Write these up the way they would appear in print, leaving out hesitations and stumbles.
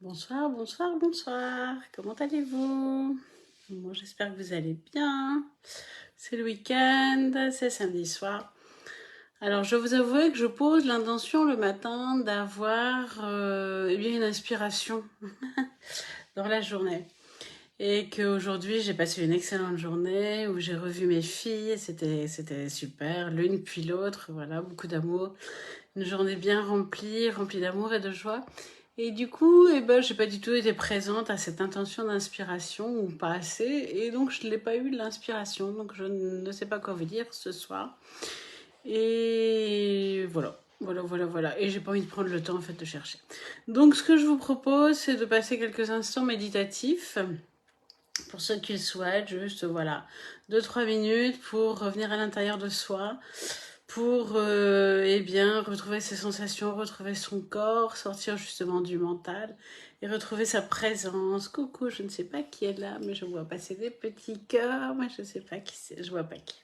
Bonsoir, bonsoir, bonsoir. Comment allez-vous? Moi, j'espère que vous allez bien. C'est le week-end, c'est samedi soir. Alors, je vous avoue que je pose l'intention le matin d'avoir eh bien une inspiration dans la journée. Et qu'aujourd'hui, j'ai passé une excellente journée où j'ai revu mes filles. C'était super, l'une puis l'autre. Voilà, beaucoup d'amour. Une journée bien remplie, remplie d'amour et de joie. Et du coup, eh ben, j'ai pas du tout été présente à cette intention d'inspiration, ou pas assez, et donc je n'ai pas eu de l'inspiration, donc je ne sais pas quoi vous dire ce soir. Et voilà, voilà. Et j'ai pas envie de prendre le temps en fait de chercher. Donc ce que je vous propose, c'est de passer quelques instants méditatifs, pour ceux qui le souhaitent, juste voilà, 2-3 minutes pour revenir à l'intérieur de soi, pour eh bien retrouver ses sensations, retrouver son corps, sortir justement du mental et retrouver sa présence. Coucou, je ne sais pas qui est là, mais je vois passer des petits cœurs, mais je ne sais pas qui c'est, je vois pas qui.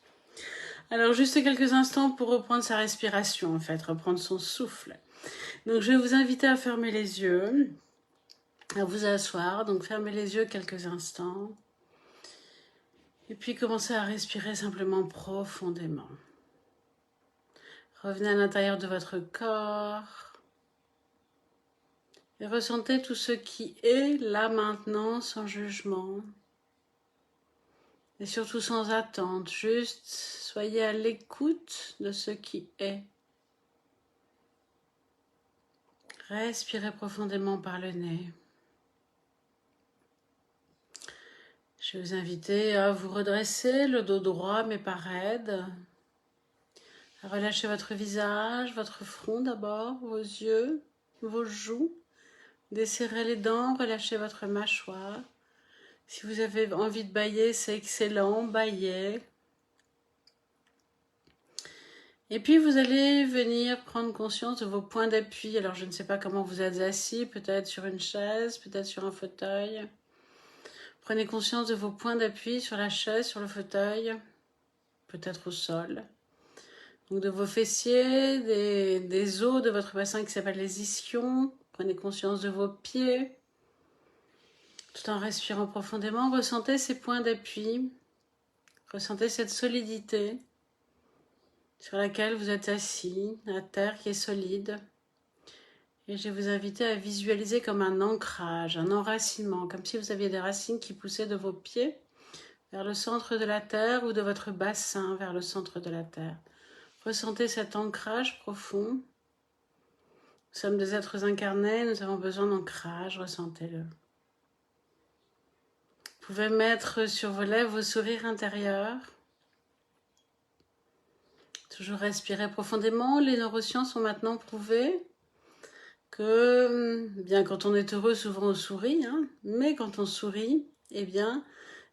Alors juste quelques instants pour reprendre sa respiration en fait, reprendre son souffle. Donc je vais vous inviter à fermer les yeux, à vous asseoir, donc fermez les yeux quelques instants. Et puis commencez à respirer simplement profondément. Revenez à l'intérieur de votre corps et ressentez tout ce qui est là maintenant sans jugement et surtout sans attente. Juste soyez à l'écoute de ce qui est. Respirez profondément par le nez. Je vais vous inviter à vous redresser, le dos droit mais pas raide. À relâcher votre visage, votre front d'abord, vos yeux, vos joues. Desserrez les dents, relâchez votre mâchoire. Si vous avez envie de bâiller, c'est excellent, bâillez. Et puis vous allez venir prendre conscience de vos points d'appui. Alors je ne sais pas comment vous êtes assis, peut-être sur une chaise, peut-être sur un fauteuil. Prenez conscience de vos points d'appui sur la chaise, sur le fauteuil, peut-être au sol. Donc de vos fessiers, des os de votre bassin qui s'appellent les ischions. Prenez conscience de vos pieds. Tout en respirant profondément, ressentez ces points d'appui. Ressentez cette solidité sur laquelle vous êtes assis, la terre qui est solide. Et je vais vous inviter à visualiser comme un ancrage, un enracinement, comme si vous aviez des racines qui poussaient de vos pieds vers le centre de la terre ou de votre bassin vers le centre de la terre. Ressentez cet ancrage profond. Nous sommes des êtres incarnés, nous avons besoin d'ancrage, ressentez-le. Vous pouvez mettre sur vos lèvres vos sourires intérieurs. Toujours respirer profondément. Les neurosciences ont maintenant prouvé que, bien quand on est heureux, souvent on sourit, mais quand on sourit, eh bien,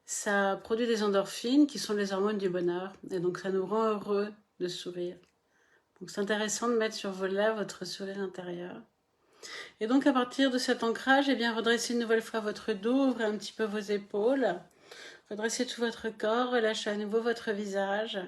ça produit des endorphines qui sont les hormones du bonheur. Et donc ça nous rend heureux de sourire. Donc c'est intéressant de mettre sur vos lèvres votre sourire intérieur. Et donc à partir de cet ancrage, eh bien, redressez une nouvelle fois votre dos, ouvrez un petit peu vos épaules, redressez tout votre corps, relâchez à nouveau votre visage.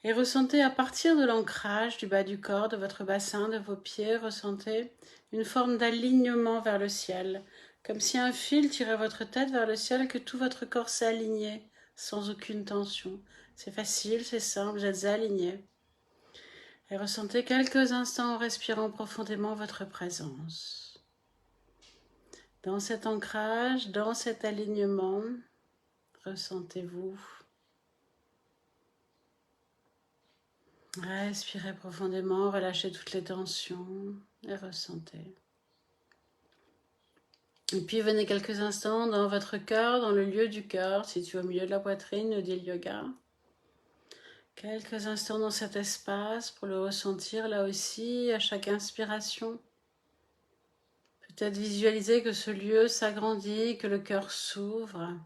Et ressentez à partir de l'ancrage du bas du corps, de votre bassin, de vos pieds, ressentez une forme d'alignement vers le ciel, comme si un fil tirait votre tête vers le ciel et que tout votre corps s'alignait sans aucune tension. C'est facile, c'est simple, vous êtes aligné. Et ressentez quelques instants en respirant profondément votre présence. Dans cet ancrage, dans cet alignement, ressentez-vous. Respirez profondément, relâchez toutes les tensions et ressentez. Et puis venez quelques instants dans votre cœur, dans le lieu du cœur, situé au milieu de la poitrine, le dit yoga. Quelques instants dans cet espace pour le ressentir là aussi à chaque inspiration. Peut-être visualiser que ce lieu s'agrandit, que le cœur s'ouvre.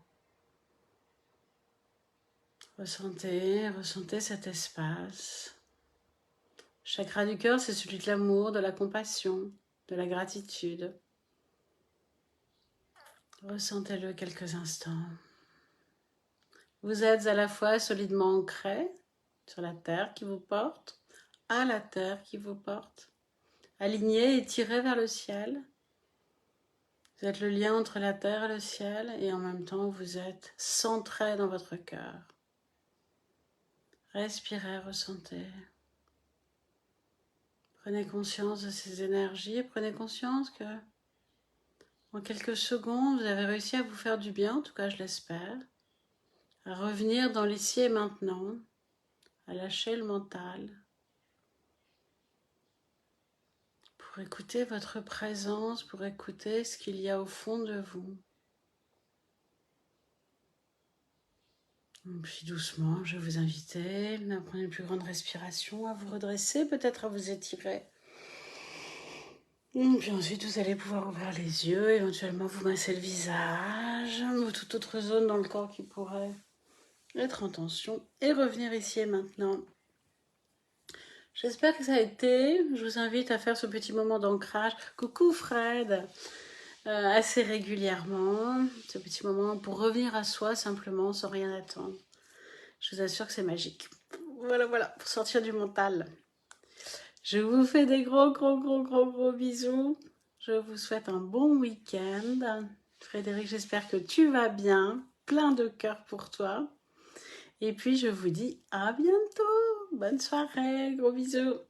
Ressentez cet espace. Chakra du cœur, c'est celui de l'amour, de la compassion, de la gratitude. Ressentez-le quelques instants. Vous êtes à la fois solidement ancré sur la terre qui vous porte, à la terre qui vous porte, aligné et tiré vers le ciel. Vous êtes le lien entre la terre et le ciel et en même temps vous êtes centré dans votre cœur. Respirez, ressentez. Prenez conscience de ces énergies et prenez conscience que en quelques secondes vous avez réussi à vous faire du bien, en tout cas je l'espère, à revenir dans l'ici et maintenant, à lâcher le mental, pour écouter votre présence, pour écouter ce qu'il y a au fond de vous. Puis doucement, je vais vous inviter à prendre une plus grande respiration, à vous redresser, peut-être à vous étirer. Puis ensuite, vous allez pouvoir ouvrir les yeux, éventuellement vous masser le visage, ou toute autre zone dans le corps qui pourrait être en tension, et revenir ici et maintenant. J'espère que ça a été. Je vous invite à faire ce petit moment d'ancrage. Coucou Fred, assez régulièrement. Ce petit moment pour revenir à soi simplement, sans rien attendre. Je vous assure que c'est magique. Voilà, pour sortir du mental. Je vous fais des gros bisous. Je vous souhaite un bon week-end. Frédéric, j'espère que tu vas bien. Plein de cœur pour toi. Et puis, je vous dis à bientôt. Bonne soirée. Gros bisous.